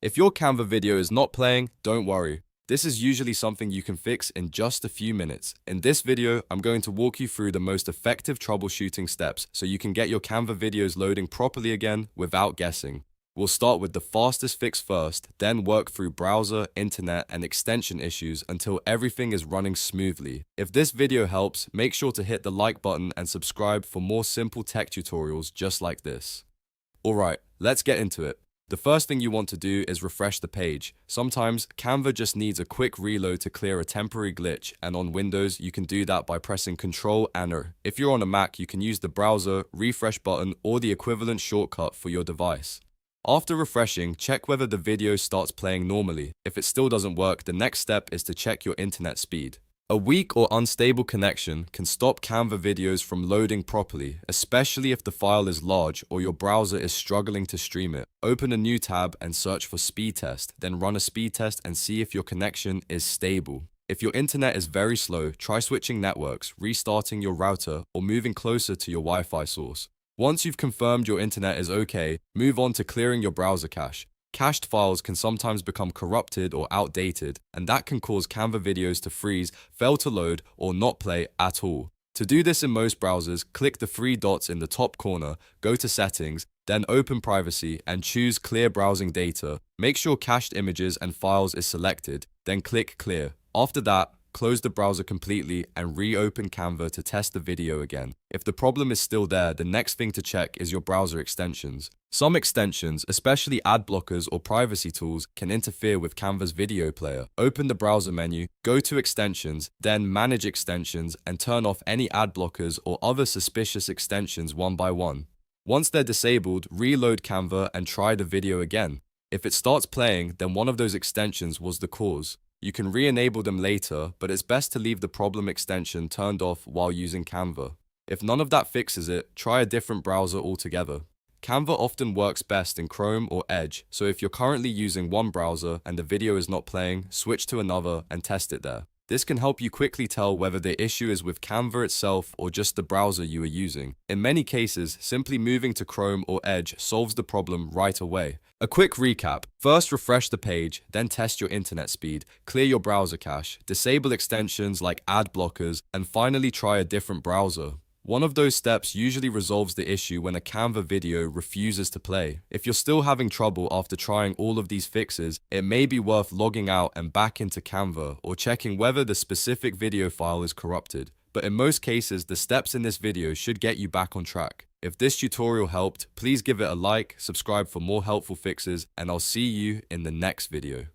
If your Canva video is not playing, don't worry. This is usually something you can fix in just a few minutes. In this video, I'm going to walk you through the most effective troubleshooting steps so you can get your Canva videos loading properly again without guessing. We'll start with the fastest fix first, then work through browser, internet, and extension issues until everything is running smoothly. If this video helps, make sure to hit the like button and subscribe for more simple tech tutorials just like this. Alright, let's get into it. The first thing you want to do is refresh the page. Sometimes Canva just needs a quick reload to clear a temporary glitch, and on Windows you can do that by pressing Ctrl+R. If you're on a Mac, you can use the browser, refresh button, or the equivalent shortcut for your device. After refreshing, check whether the video starts playing normally. If it still doesn't work, the next step is to check your internet speed. A weak or unstable connection can stop Canva videos from loading properly, especially if the file is large or your browser is struggling to stream it. Open a new tab and search for speed test, then run a speed test and see if your connection is stable. If your internet is very slow, try switching networks, restarting your router, or moving closer to your Wi-Fi source. Once you've confirmed your internet is okay, move on to clearing your browser cache. Cached files can sometimes become corrupted or outdated, and that can cause Canva videos to freeze, fail to load, or not play at all. To do this in most browsers, click the three dots in the top corner, go to Settings, then open Privacy and choose Clear Browsing Data. Make sure Cached Images and Files is selected, then click Clear. After that, close the browser completely and reopen Canva to test the video again. If the problem is still there, the next thing to check is your browser extensions. Some extensions, especially ad blockers or privacy tools, can interfere with Canva's video player. Open the browser menu, go to Extensions, then Manage Extensions, and turn off any ad blockers or other suspicious extensions one by one. Once they're disabled, reload Canva and try the video again. If it starts playing, then one of those extensions was the cause. You can re-enable them later, but it's best to leave the problem extension turned off while using Canva. If none of that fixes it, try a different browser altogether. Canva often works best in Chrome or Edge, so if you're currently using one browser and the video is not playing, switch to another and test it there. This can help you quickly tell whether the issue is with Canva itself or just the browser you are using. In many cases, simply moving to Chrome or Edge solves the problem right away. A quick recap. First, refresh the page, then test your internet speed, clear your browser cache, disable extensions like ad blockers, and finally try a different browser. One of those steps usually resolves the issue when a Canva video refuses to play. If you're still having trouble after trying all of these fixes, it may be worth logging out and back into Canva or checking whether the specific video file is corrupted. But in most cases, the steps in this video should get you back on track. If this tutorial helped, please give it a like, subscribe for more helpful fixes, and I'll see you in the next video.